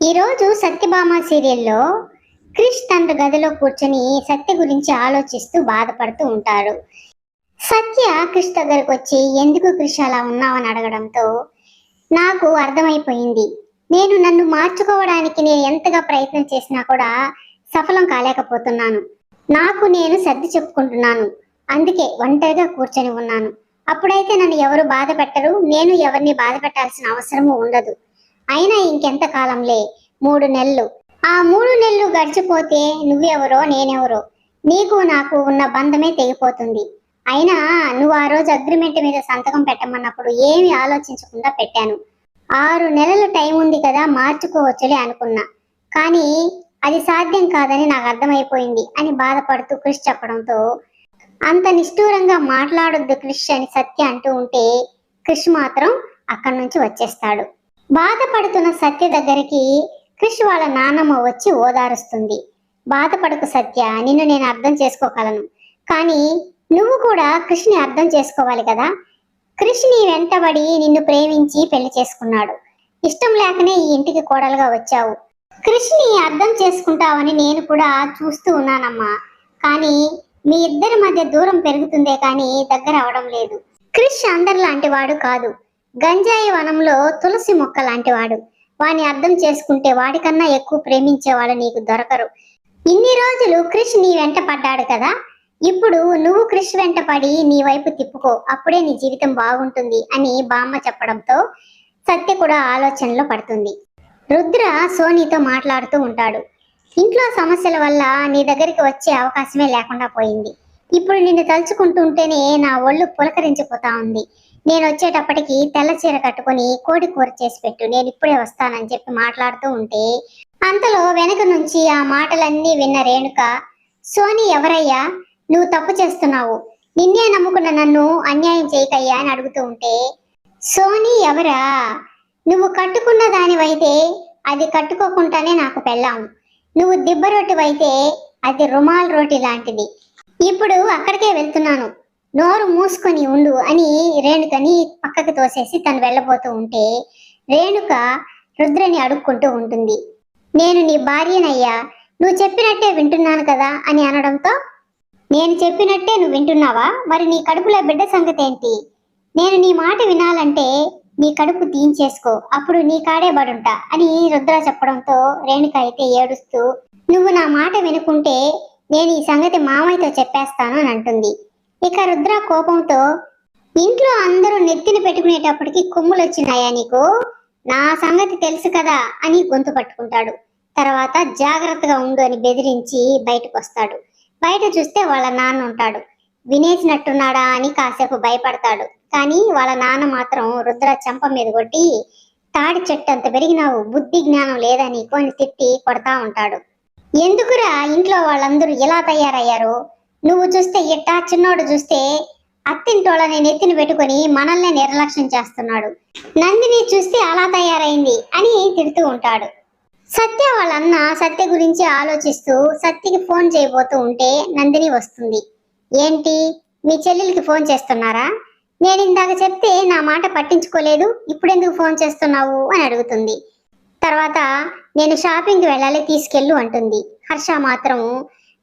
ఈరోజు సత్యభామ సీరియల్లో క్రిష్ తండ్రి గదిలో కూర్చొని సత్య గురించి ఆలోచిస్తూ బాధపడుతూ ఉంటారు. సత్య క్రిష్ దగ్గరకు వచ్చి ఎందుకు క్రిష్ అలా ఉన్నావని అడగడంతో నాకు అర్థమైపోయింది. నన్ను మార్చుకోవడానికి నేను ఎంతగా ప్రయత్నం చేసినా కూడా సఫలం కాలేకపోతున్నాను. నేను సర్ది చెప్పుకుంటున్నాను. అందుకే ఒంటరిగా కూర్చొని ఉన్నాను. అప్పుడైతే నన్ను ఎవరు బాధ పెట్టరు, నేను ఎవరిని బాధ పెట్టాల్సిన అవసరము ఉండదు. అయినా ఇంకెంత కాలంలే, 3 నెలలు. ఆ 3 నెలలు గడిచిపోతే నువ్వెవరో నేనెవరో, నీకు నాకు ఉన్న బంధమే తెగిపోతుంది. అయినా నువ్వు ఆ రోజు అగ్రిమెంట్ మీద సంతకం పెట్టమన్నప్పుడు ఏమి ఆలోచించకుండా పెట్టాను. 6 నెలల టైం ఉంది కదా, మార్చుకోవచ్చులే అనుకున్నా. కానీ అది సాధ్యం కాదని నాకు అర్థమైపోయింది అని బాధపడుతూ క్రిష్ చెప్పడంతో, అంత నిష్ఠూరంగా మాట్లాడొద్దు క్రిష్ అని సత్య అంటూ ఉంటే క్రిష్ మాత్రం అక్కడి నుంచి వచ్చేస్తాడు. బాధపడుతున్న సత్య దగ్గరికి క్రిష్ వాళ్ళ నాన్నమ్మ వచ్చి ఓదారుస్తుంది. బాధపడకు సత్య, నిన్ను నేను అర్థం చేసుకోగలను. కానీ నువ్వు కూడా క్రిష్ని అర్థం చేసుకోవాలి కదా. క్రిష్ నీ వెంటబడి నిన్ను ప్రేమించి పెళ్లి చేసుకున్నాడు. ఇష్టం లేకనే ఈ ఇంటికి కోడలుగా వచ్చావు. క్రిష్ని అర్థం చేసుకుంటావని నేను కూడా చూస్తూ ఉన్నానమ్మా. కానీ మీ ఇద్దరి మధ్య దూరం పెరుగుతుందే కానీ దగ్గర అవడం లేదు. క్రిష్ అందరిలాంటి వాడు కాదు. గంజాయి వనంలో తులసి మొక్క లాంటి వాడు. వాడిని అర్థం చేసుకుంటే వాడికన్నా ఎక్కువ ప్రేమించేవాడు నీకు దొరకరు. ఇన్ని రోజులు క్రిష్ నీ వెంట పడ్డాడు కదా, ఇప్పుడు నువ్వు క్రిష్ వెంట పడి నీ వైపు తిప్పుకో, అప్పుడే నీ జీవితం బాగుంటుంది అని బామ్మ చెప్పడంతో సత్య కూడా ఆలోచనలో పడుతుంది. రుద్ర సోనీతో మాట్లాడుతూ ఉంటాడు. ఇంట్లో సమస్యల వల్ల నీ దగ్గరికి వచ్చే అవకాశమే లేకుండా పోయింది. ఇప్పుడు నిన్ను తలుచుకుంటుంటేనే నా ఒళ్ళు పులకరించిపోతా ఉంది. నేను వచ్చేటప్పటికి తెల్ల చీర కట్టుకుని కోడి కూర చేసి పెట్టు, నేను ఇప్పుడే వస్తానని చెప్పి మాట్లాడుతూ ఉంటే అంతలో వెనక నుంచి ఆ మాటలన్నీ విన్న రేణుక, సోనీ ఎవరయ్యా, నువ్వు తప్పు చేస్తున్నావు, నిన్నే నమ్ముకున్న నన్ను అన్యాయం చేయకయ్యా అని అడుగుతూ ఉంటే, సోనీ ఎవరా, నువ్వు కట్టుకున్న దానివైతే అది కట్టుకోకుండానే నాకు పెళ్ళాం, నువ్వు దిబ్బ రొట్టివైతే అది రుమాల్ రోటి లాంటిది, ఇప్పుడు అక్కడికే వెళ్తున్నాను, నోరు మూసుకొని ఉండు అని రేణుకని పక్కకు తోసేసి తను వెళ్ళబోతూ ఉంటే రేణుక రుద్రని అడుక్కుంటూ ఉంటుంది. నేను నీ భార్యనయ్యా, నువ్వు చెప్పినట్టే వింటున్నాను కదా అని అనడంతో, నేను చెప్పినట్టే నువ్వు వింటున్నావా, మరి నీ కడుపులో బిడ్డ సంగతి ఏంటి, నేను నీ మాట వినాలంటే నీ కడుపు తీయించేసుకో, అప్పుడు నీ కాడే బడుంటా అని రుద్ర చెప్పడంతో రేణుక అయితే ఏడుస్తూ, నువ్వు నా మాట వినుకుంటే నేను ఈ సంగతి మామయ్యతో చెప్పేస్తాను అని అంటుంది. ఇక రుద్ర కోపంతో, ఇంట్లో అందరూ నెత్తిని పెట్టుకునేటప్పటికి కొమ్ములు వచ్చినాయా నీకు, నా సంగతి తెలుసు కదా అని గొంతు పట్టుకుంటాడు. తర్వాత జాగ్రత్తగా ఉండు అని బెదిరించి బయటకు వస్తాడు. బయట చూస్తే వాళ్ళ నాన్న ఉంటాడు. వినేసినట్టున్నాడా అని కాసేపు భయపడతాడు. కానీ వాళ్ళ నాన్న మాత్రం రుద్ర చెంప మీద కొట్టి, తాడి చెట్టు అంత పెరిగినావు, బుద్ధి జ్ఞానం లేదా నీకు అని తిట్టి కొడతా ఉంటాడు. ఎందుకురా ఇంట్లో వాళ్ళందరూ ఇలా తయారయ్యారు, నువ్వు చూస్తే ఇట్టా, చిన్నోడు చూస్తే అత్తింటోళ్ళని నెత్తిని పెట్టుకొని మనల్ని నిర్లక్ష్యం చేస్తున్నాడు, నందిని చూస్తే అలా తయారైంది అని తిడుతూ ఉంటాడు. సత్య వాళ్ళన్న సత్య గురించి ఆలోచిస్తూ సత్యకి ఫోన్ చేయబోతూ ఉంటే నందిని వస్తుంది. ఏంటి, మీ చెల్లెలకి ఫోన్ చేస్తున్నారా, నేను ఇందాక చెప్తే నా మాట పట్టించుకోలేదు, ఇప్పుడెందుకు ఫోన్ చేస్తున్నావు అని అడుగుతుంది. తర్వాత నేను షాపింగ్కి వెళ్ళాలి, తీసుకెళ్ళు అంటుంది. హర్ష మాత్రం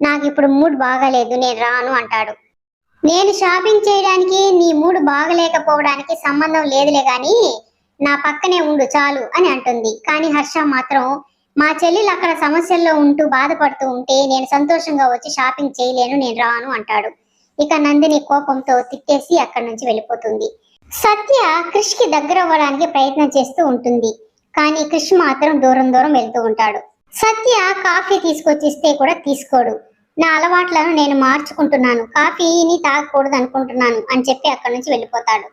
నాకు ఇప్పుడు మూడ్ బాగాలేదు, నేను రాను అంటాడు. నేను షాపింగ్ చేయడానికి నీ మూడ్ బాగలేకపోవడానికి సంబంధం లేదులే గాని నా పక్కనే ఉండు చాలు అని అంటుంది. కానీ హర్ష మాత్రం మా చెల్లెలు అక్కడ సమస్యల్లో ఉంటూ బాధపడుతూ ఉంటే నేను సంతోషంగా వచ్చి షాపింగ్ చేయలేను, నేను రాను అంటాడు. ఇక నందిని కోపంతో తిట్టేసి అక్కడి నుంచి వెళ్ళిపోతుంది. సత్య క్రిష్కి దగ్గర అవ్వడానికి ప్రయత్నం చేస్తూ ఉంటుంది. కానీ క్రిష్ మాత్రం దూరం దూరం వెళ్తూ ఉంటాడు. సత్య కాఫీ తీసుకొచ్చిస్తే కూడా తీసుకోడు. నా అలవాట్లను నేను మార్చుకుంటున్నాను, కాఫీని తాగకూడదు అనుకుంటున్నాను అని చెప్పి అక్కడి నుంచి వెళ్ళిపోతాడు.